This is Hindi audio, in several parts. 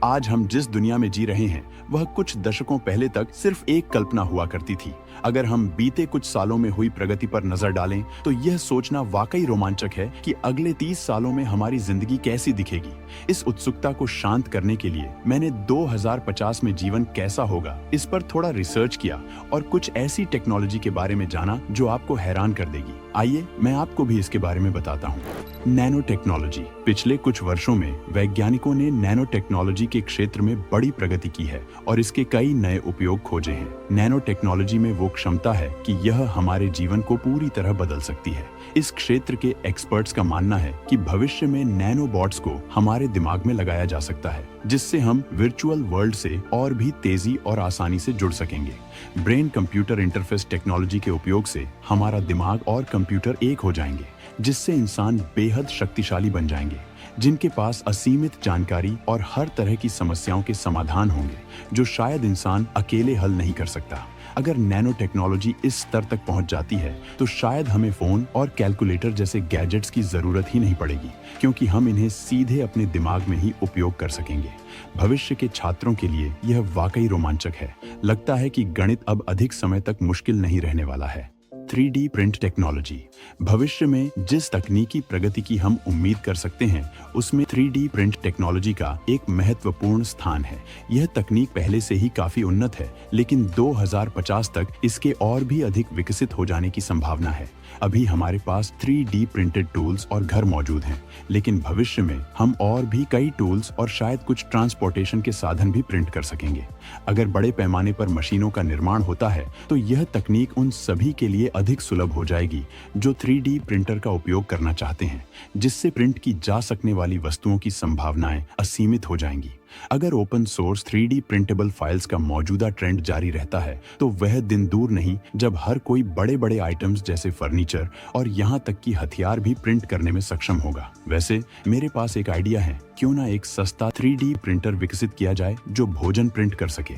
आज हम जिस दुनिया में जी रहे हैं वह कुछ दशकों पहले तक सिर्फ एक कल्पना हुआ करती थी। अगर हम बीते कुछ सालों में हुई प्रगति पर नजर डालें तो यह सोचना वाकई रोमांचक है कि अगले 30 सालों में हमारी जिंदगी कैसी दिखेगी। इस उत्सुकता को शांत करने के लिए मैंने 2050 में जीवन कैसा होगा इस पर थोड़ा रिसर्च किया और कुछ ऐसी टेक्नोलॉजी के बारे में जाना जो आपको हैरान कर देगी। आइए मैं आपको भी इसके बारे में बताता हूँ। Nano technology. पिछले कुछ वर्षों में वैज्ञानिकों ने नैनो टेक्नोलॉजी के क्षेत्र में बड़ी प्रगति की है और इसके कई नए उपयोग खोजे हैं। नैनो टेक्नोलॉजी में वो क्षमता है कि यह हमारे जीवन को पूरी तरह बदल सकती है। इस क्षेत्र के एक्सपर्ट्स का मानना है कि भविष्य में नैनोबॉट्स को हमारे दिमाग में लगाया जा सकता है, जिससे हम वर्चुअल वर्ल्ड से और भी तेजी और आसानी से जुड़ सकेंगे। ब्रेन कंप्यूटर इंटरफेस टेक्नोलॉजी के उपयोग से हमारा दिमाग और कंप्यूटर एक हो जाएंगे, जिससे इंसान बेहद शक्तिशाली बन जाएंगे, जिनके पास असीमित जानकारी और हर तरह की समस्याओं के समाधान होंगे जो शायद इंसान अकेले हल नहीं कर सकता। अगर नैनो टेक्नोलॉजी इस स्तर तक पहुंच जाती है तो शायद हमें फोन और कैलकुलेटर जैसे गैजेट्स की जरूरत ही नहीं पड़ेगी, क्योंकि हम इन्हें सीधे अपने दिमाग में ही उपयोग कर सकेंगे। भविष्य के छात्रों के लिए यह वाकई रोमांचक है। लगता है कि गणित अब अधिक समय तक मुश्किल नहीं रहने वाला है। 3D print technology. भविष्य में जिस तकनीकी प्रगति की हम उम्मीद कर सकते हैं उसमें 3D प्रिंट टेक्नोलॉजी का एक महत्वपूर्ण स्थान है। यह तकनीक पहले से ही काफी उन्नत है, लेकिन 2050 तक इसके और भी अधिक विकसित हो जाने की संभावना है। अभी हमारे पास 3D प्रिंटेड टूल्स और घर मौजूद हैं, लेकिन भविष्य में हम और भी कई टूल्स और शायद कुछ ट्रांसपोर्टेशन के साधन भी प्रिंट कर सकेंगे। अगर बड़े पैमाने पर मशीनों का निर्माण होता है तो यह तकनीक उन सभी के लिए अधिक सुलभ हो जाएगी जो 3D प्रिंटर का उपयोग करना चाहते हैं, जिससे प्रिंट की जा सकने वाली वस्तुओं की संभावनाएं असीमित हो जाएंगी। अगर open source 3D printable files का मौजूदा ट्रेंड जारी रहता है तो वह दिन दूर नहीं जब हर कोई बड़े बड़े आइटम्स जैसे फर्नीचर और यहाँ तक कि हथियार भी प्रिंट करने में सक्षम होगा। वैसे मेरे पास एक आइडिया है, क्यों ना एक सस्ता 3D प्रिंटर विकसित किया जाए जो भोजन प्रिंट कर सके।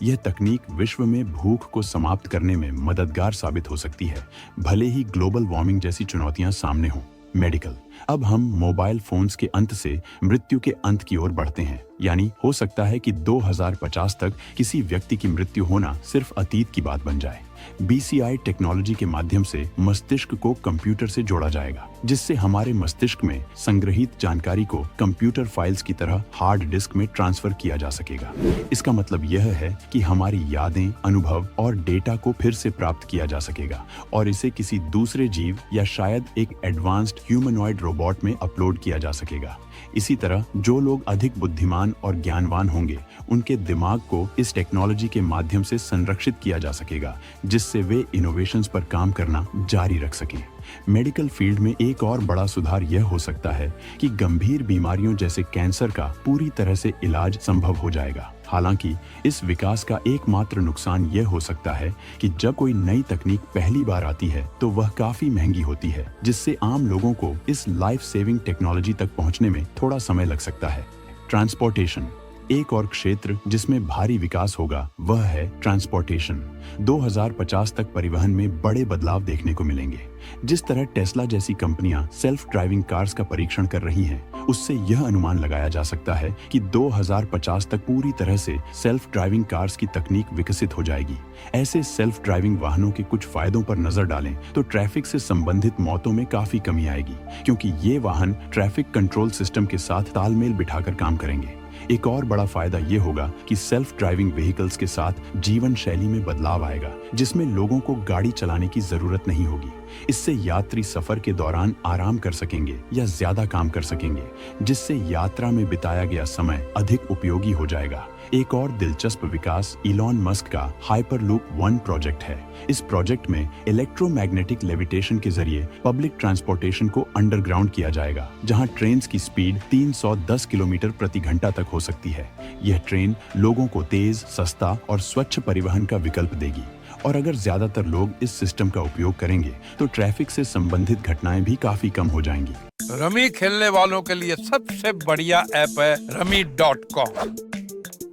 यह तकनीक विश्व में भूख को समाप्त करने में मददगार साबित हो सकती है, भले ही ग्लोबल वार्मिंग जैसी चुनौतियां सामने हों। मेडिकल। अब हम मोबाइल फोन्स के अंत से मृत्यु के अंत की ओर बढ़ते हैं, यानी हो सकता है कि 2050 तक किसी व्यक्ति की मृत्यु होना सिर्फ अतीत की बात बन जाए। BCI टेक्नोलॉजी के माध्यम से मस्तिष्क को कंप्यूटर से जोड़ा जाएगा, जिससे हमारे मस्तिष्क में संग्रहित जानकारी को कंप्यूटर फाइल्स की तरह हार्ड डिस्क में ट्रांसफर किया जा सकेगा। इसका मतलब यह है कि हमारी यादें, अनुभव और डेटा को फिर से प्राप्त किया जा सकेगा और इसे किसी दूसरे जीव या शायद एक एडवांस्ड ह्यूमनॉइड रोबोट में अपलोड किया जा सकेगा। इसी तरह जो लोग अधिक बुद्धिमान और ज्ञानवान होंगे उनके दिमाग को इस टेक्नोलॉजी के माध्यम से संरक्षित किया जा सकेगा, जिससे वे इनोवेशंस पर काम करना जारी रख सकें। मेडिकल फील्ड में एक और बड़ा सुधार यह हो सकता है कि गंभीर बीमारियों जैसे कैंसर का पूरी तरह से इलाज संभव हो जाएगा। हालांकि इस विकास का एकमात्र नुकसान यह हो सकता है कि जब कोई नई तकनीक पहली बार आती है तो वह काफी महंगी होती है, जिससे आम लोगों को इस लाइफ सेविंग टेक्नोलॉजी तक पहुंचने में थोड़ा समय लग सकता है। ट्रांसपोर्टेशन। एक और क्षेत्र जिसमें भारी विकास होगा वह है ट्रांसपोर्टेशन। 2050 तक परिवहन में बड़े बदलाव देखने को मिलेंगे। जिस तरह टेस्ला जैसी कंपनियां सेल्फ ड्राइविंग कार्स का परीक्षण कर रही हैं, उससे यह अनुमान लगाया जा सकता है कि 2050 तक पूरी तरह से सेल्फ ड्राइविंग कार्स की तकनीक विकसित हो जाएगी। ऐसे सेल्फ ड्राइविंग वाहनों के कुछ फायदों पर नजर डालें तो ट्रैफिक से संबंधित मौतों में काफी कमी आएगी, क्योंकि ये वाहन ट्रैफिक कंट्रोल सिस्टम के साथ तालमेल बिठाकर काम करेंगे। एक और बड़ा फायदा ये होगा कि सेल्फ ड्राइविंग व्हीकल्स के साथ जीवन शैली में बदलाव आएगा, जिसमें लोगों को गाड़ी चलाने की जरूरत नहीं होगी। इससे यात्री सफर के दौरान आराम कर सकेंगे या ज्यादा काम कर सकेंगे, जिससे यात्रा में बिताया गया समय अधिक उपयोगी हो जाएगा। एक और दिलचस्प विकास इलॉन मस्क का हाइपरलूप 1 प्रोजेक्ट है। इस प्रोजेक्ट में इलेक्ट्रोमैग्नेटिक लेविटेशन के जरिए पब्लिक ट्रांसपोर्टेशन को अंडरग्राउंड किया जाएगा, जहां ट्रेन्स की स्पीड 310 किलोमीटर प्रति घंटा तक हो सकती है। यह ट्रेन लोगों को तेज, सस्ता और स्वच्छ परिवहन का विकल्प देगी। और अगर ज्यादातर लोग इस सिस्टम का उपयोग करेंगे तो ट्रैफिक से संबंधित घटनाएं भी काफी कम हो जाएंगी। रमी खेलने वालों के लिए सबसे बढ़िया ऐप है Rummy.com।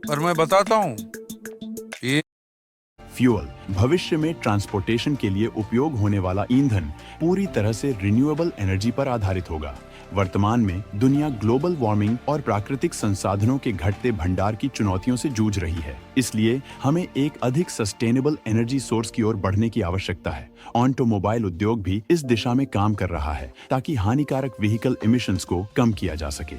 और मैं बताता हूँ, ये फ्यूल। भविष्य में ट्रांसपोर्टेशन के लिए उपयोग होने वाला ईंधन पूरी तरह से रिन्यूएबल एनर्जी पर आधारित होगा। वर्तमान में दुनिया ग्लोबल वार्मिंग और प्राकृतिक संसाधनों के घटते भंडार की चुनौतियों से जूझ रही है। इसलिए हमें एक अधिक सस्टेनेबल एनर्जी सोर्स की ओर बढ़ने की आवश्यकता है। ऑटोमोबाइल उद्योग भी इस दिशा में काम कर रहा है ताकि हानिकारक व्हीकल इमिशंस को कम किया जा सके।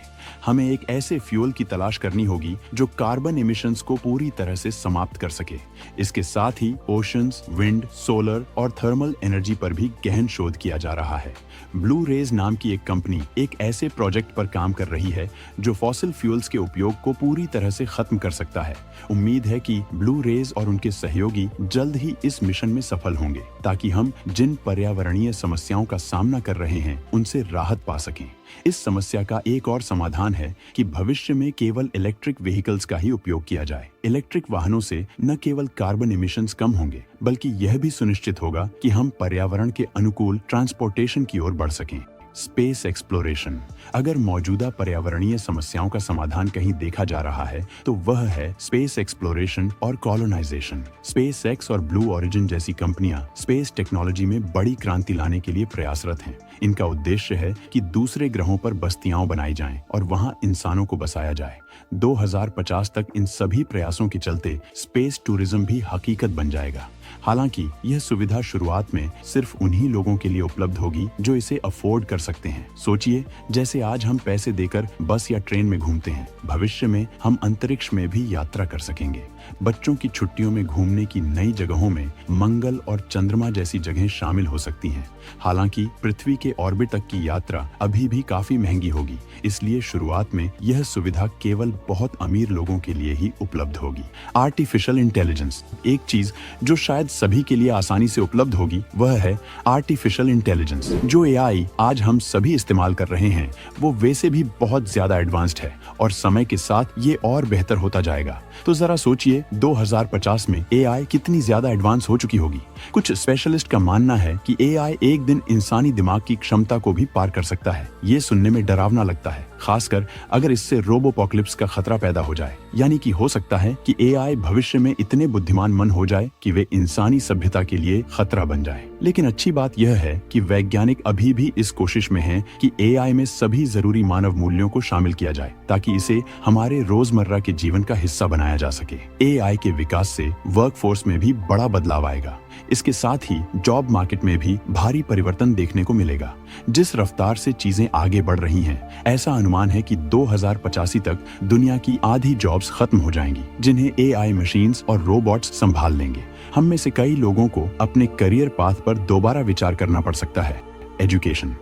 हमें एक ऐसे फ्यूल की तलाश करनी होगी जो कार्बन इमिशंस को पूरी तरह से समाप्त कर सके। इसके साथ ही ओशंस, विंड, सोलर और थर्मल एनर्जी पर भी गहन शोध किया जा रहा है। ब्लू रेज नाम की एक कंपनी एक ऐसे प्रोजेक्ट पर काम कर रही है जो फॉसिल फ्यूल्स के उपयोग को पूरी तरह से खत्म कर सकता है। उम्मीद है कि ब्लू रेज और उनके सहयोगी जल्द ही इस मिशन में सफल होंगे ताकि हम जिन पर्यावरणीय समस्याओं का सामना कर रहे हैं उनसे राहत पा सकें। इस समस्या का एक और समाधान है कि भविष्य में केवल इलेक्ट्रिक व्हीकल्स का ही उपयोग किया जाए। इलेक्ट्रिक वाहनों से न केवल कार्बन इमिशंस कम होंगे बल्कि यह भी सुनिश्चित होगा कि हम पर्यावरण के अनुकूल ट्रांसपोर्टेशन की ओर बढ़ सकें। Space exploration. अगर मौजूदा पर्यावरणीय समस्याओं का समाधान कहीं देखा जा रहा है तो वह है स्पेस एक्सप्लोरेशन और कॉलोनाइजेशन। स्पेस एक्स और ब्लू ओरिजिन जैसी कंपनियां स्पेस टेक्नोलॉजी में बड़ी क्रांति लाने के लिए प्रयासरत हैं। इनका उद्देश्य है कि दूसरे ग्रहों पर बस्तियां बनाई जाएं और वहां इंसानों को बसाया जाए। 2050 तक इन सभी प्रयासों के चलते स्पेस टूरिज्म भी हकीकत बन जाएगा। हालांकि यह सुविधा शुरुआत में सिर्फ उन्हीं लोगों के लिए उपलब्ध होगी जो इसे अफोर्ड कर सकते हैं। सोचिए, जैसे आज हम पैसे देकर बस या ट्रेन में घूमते हैं, भविष्य में हम अंतरिक्ष में भी यात्रा कर सकेंगे। बच्चों की छुट्टियों में घूमने की नई जगहों में मंगल और चंद्रमा जैसी जगहें शामिल हो सकती हैं। हालांकि पृथ्वी के ऑर्बिट तक की यात्रा अभी भी काफी महंगी होगी, इसलिए शुरुआत में यह सुविधा केवल बहुत अमीर लोगों के लिए ही उपलब्ध होगी। Artificial intelligence. एक चीज जो शायद सभी के लिए आसानी से उपलब्ध होगी वह है आर्टिफिशियल इंटेलिजेंस। जो एआई आज हम सभी इस्तेमाल कर रहे हैं वो वैसे भी बहुत ज्यादा एडवांस्ड है और समय के साथ ये और बेहतर होता जाएगा। तो जरा सोचिए 2050 में एआई कितनी ज्यादा एडवांस हो चुकी होगी। कुछ स्पेशलिस्ट का मानना है कि एआई एक दिन इंसानी दिमाग की क्षमता को भी पार कर सकता है। ये सुनने में डरावना लगता है, खासकर अगर इससे रोबोपोकलिप्स का खतरा पैदा हो जाए। यानी कि हो सकता है कि एआई भविष्य में इतने बुद्धिमान मन हो जाए कि वे इंसानी सभ्यता के लिए खतरा बन जाए। लेकिन अच्छी बात यह है कि वैज्ञानिक अभी भी इस कोशिश में हैं कि एआई में सभी जरूरी मानव मूल्यों को शामिल किया जाए ताकि इसे हमारे रोजमर्रा के जीवन का हिस्सा बनाया जा सके। एआई के विकास से वर्कफोर्स में भी बड़ा बदलाव आएगा। इसके साथ ही जॉब मार्केट में भी भारी परिवर्तन देखने को मिलेगा। जिस रफ्तार से चीजें आगे बढ़ रही हैं, ऐसा अनुमान है कि 2085 तक दुनिया की आधी जॉब्स खत्म हो जाएंगी, जिन्हें एआई मशीन्स और रोबोट्स संभाल लेंगे। हम में से कई लोगों को अपने करियर पाथ पर दोबारा विचार करना पड़ सकता है। एजुकेशन।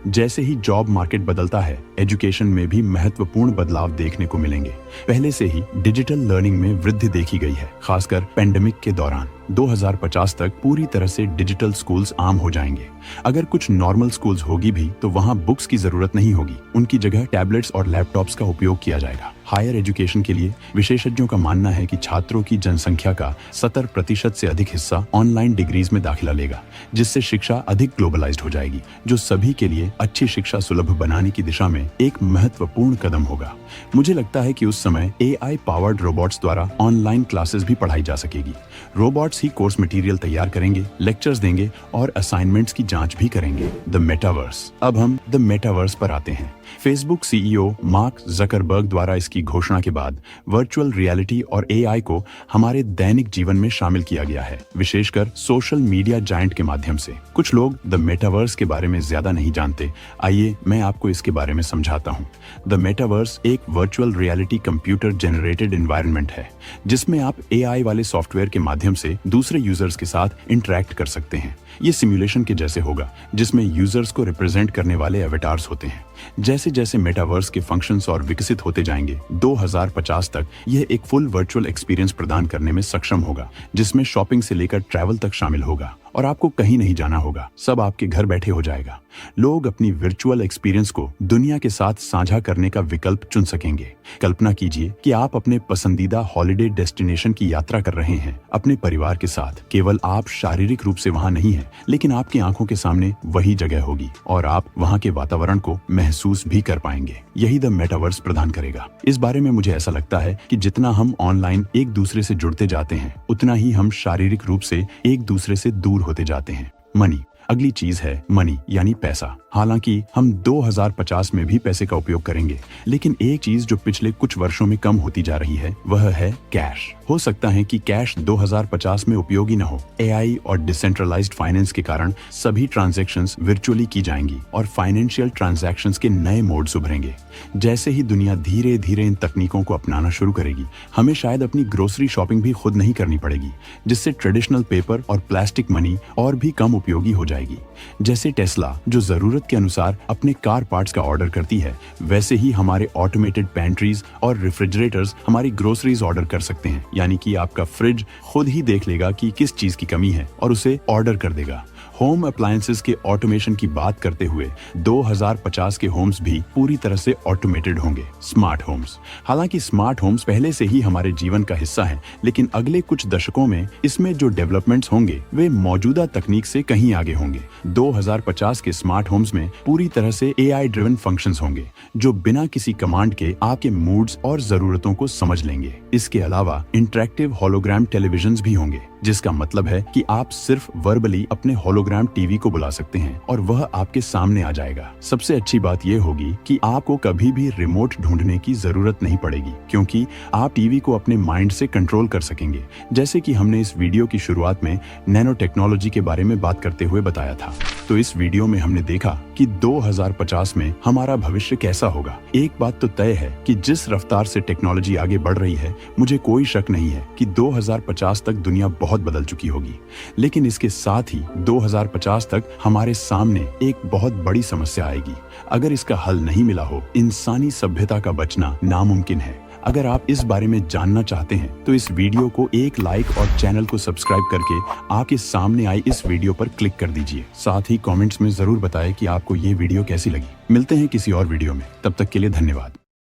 जैसे ही जॉब मार्केट बदलता है, एजुकेशन में भी महत्वपूर्ण बदलाव देखने को मिलेंगे। पहले से ही डिजिटल लर्निंग में वृद्धि देखी गई है, खासकर पेंडेमिक के दौरान। 2050 तक पूरी तरह से डिजिटल स्कूल्स आम हो जाएंगे। अगर कुछ नॉर्मल स्कूल्स होगी भी तो वहां बुक्स की जरूरत नहीं होगी, उनकी जगह टैबलेट्स और लैपटॉप्स का उपयोग किया जाएगा। हायर एजुकेशन के लिए विशेषज्ञों का मानना है कि छात्रों की जनसंख्या का 70% से अधिक हिस्सा ऑनलाइन डिग्रीज में दाखिला लेगा, जिससे शिक्षा अधिक ग्लोबलाइज्ड हो जाएगी, जो सभी के लिए अच्छी शिक्षा सुलभ बनाने की दिशा में एक महत्वपूर्ण कदम होगा। मुझे लगता है कि उस समय एआई पावर्ड रोबोट्स द्वारा ऑनलाइन क्लासेस भी पढ़ाई जा सकेगी। रोबोट्स ही कोर्स मटेरियल तैयार करेंगे, लेक्चर्स देंगे और असाइनमेंट्स की जांच भी करेंगे। The metaverse. अब हम द मेटावर्स पर आते हैं। फेसबुक सीईओ मार्क जकरबर्ग द्वारा इसकी घोषणा के बाद वर्चुअल रियलिटी और एआई को हमारे दैनिक जीवन में शामिल किया गया है, विशेषकर सोशल मीडिया जायंट के माध्यम से। कुछ लोग द मेटावर्स के बारे में ज्यादा नहीं जानते। आइए मैं आपको इसके बारे में समझाता हूँ। द मेटावर्स एक virtual reality computer generated environment है, जिसमें आप एआई वाले सॉफ्टवेयर के माध्यम से दूसरे यूजर्स के साथ इंटरैक्ट कर सकते हैं। ये सिमुलेशन के जैसे होगा, जिसमें यूजर्स को रिप्रेजेंट करने वाले एवेटार्स होते हैं। जैसे जैसे मेटावर्स के फंक्शंस और विकसित होते जाएंगे, 2050 तक यह एक फुल वर्चुअल एक्सपीरियंस प्रदान करने में सक्षम होगा, जिसमें शॉपिंग से लेकर ट्रैवल तक शामिल होगा और आपको कहीं नहीं जाना होगा। सब आपके घर बैठे हो जाएगा। लोग अपनी वर्चुअल एक्सपीरियंस को दुनिया के साथ साझा करने का विकल्प चुन सकेंगे। कल्पना कीजिए कि आप अपने पसंदीदा हॉलिडे डेस्टिनेशन की यात्रा कर रहे हैं अपने परिवार के साथ। केवल आप शारीरिक रूप से वहां नहीं हैं, लेकिन आपकी आंखों के सामने वही जगह होगी और आप वहां के वातावरण को महसूस भी कर पाएंगे। यही द मेटावर्स प्रदान करेगा। इस बारे में मुझे ऐसा लगता है कि जितना हम ऑनलाइन एक दूसरे से जुड़ते जाते हैं, उतना ही हम शारीरिक रूप से एक दूसरे से दूर होते जाते हैं। मनी। अगली चीज है मनी यानी पैसा। हालांकि हम 2050 में भी पैसे का उपयोग करेंगे, लेकिन एक चीज जो पिछले कुछ वर्षों में कम होती जा रही है वह है कैश। हो सकता है कि कैश 2050 में उपयोगी न हो। एआई और डिसेंट्रलाइज्ड फाइनेंस के कारण सभी ट्रांजैक्शंस वर्चुअली की जाएंगी और फाइनेंशियल ट्रांजैक्शंस के नए मोड्स उभरेंगे। जैसे ही दुनिया धीरे धीरे इन तकनीकों को अपनाना शुरू करेगी, हमें शायद अपनी ग्रोसरी शॉपिंग भी खुद नहीं करनी पड़ेगी, जिससे ट्रेडिशनल पेपर और प्लास्टिक मनी और भी कम उपयोगी हो जाएगी। जैसे टेस्ला जो जरूरत के अनुसार अपने कार पार्ट्स का ऑर्डर करती है, वैसे ही हमारे ऑटोमेटेड पैंट्रीज और रेफ्रिजरेटर्स हमारी ग्रोसरीज ऑर्डर कर सकते हैं। यानी कि आपका फ्रिज खुद ही देख लेगा कि किस चीज की कमी है और उसे ऑर्डर कर देगा। होम अप्लायंसेस के ऑटोमेशन की बात करते हुए 2050 के होम्स भी पूरी तरह से ऑटोमेटेड होंगे, स्मार्ट होम्स। हालांकि स्मार्ट होम्स पहले से ही हमारे जीवन का हिस्सा हैं, लेकिन अगले कुछ दशकों में इसमें जो डेवलपमेंट्स होंगे वे मौजूदा तकनीक से कहीं आगे होंगे। 2050 के स्मार्ट होम्स में पूरी तरह से एआई ड्रिवन फंक्शंस होंगे जो बिना किसी कमांड के आपके मूड्स और जरूरतों को समझ लेंगे। इसके अलावा इंटरैक्टिव होलोग्राम टेलीविजन भी होंगे, जिसका मतलब है कि आप सिर्फ वर्बली अपने होलोग्राम टीवी को बुला सकते हैं और वह आपके सामने आ जाएगा। सबसे अच्छी बात यह होगी कि आपको कभी भी रिमोट ढूंढने की जरूरत नहीं पड़ेगी, क्योंकि आप टीवी को अपने माइंड से कंट्रोल कर सकेंगे, जैसे कि हमने इस वीडियो की शुरुआत में नैनो टेक्नोलॉजी के बारे में बात करते हुए बताया था। तो इस वीडियो में हमने देखा कि 2050 में हमारा भविष्य कैसा होगा। एक बात तो तय है कि जिस रफ्तार से टेक्नोलॉजी आगे बढ़ रही है, मुझे कोई शक नहीं है कि 2050 तक दुनिया बहुत बदल चुकी होगी। लेकिन इसके साथ ही 2050 तक हमारे सामने एक बहुत बड़ी समस्या आएगी। अगर इसका हल नहीं मिला हो, इंसानी सभ्यता का बचना नामुमकिन है। अगर आप इस बारे में जानना चाहते हैं तो इस वीडियो को एक लाइक और चैनल को सब्सक्राइब करके आपके सामने आई इस वीडियो पर क्लिक कर दीजिए। साथ ही कमेंट्स में जरूर बताएं कि आपको ये वीडियो कैसी लगी। मिलते हैं किसी और वीडियो में, तब तक के लिए धन्यवाद।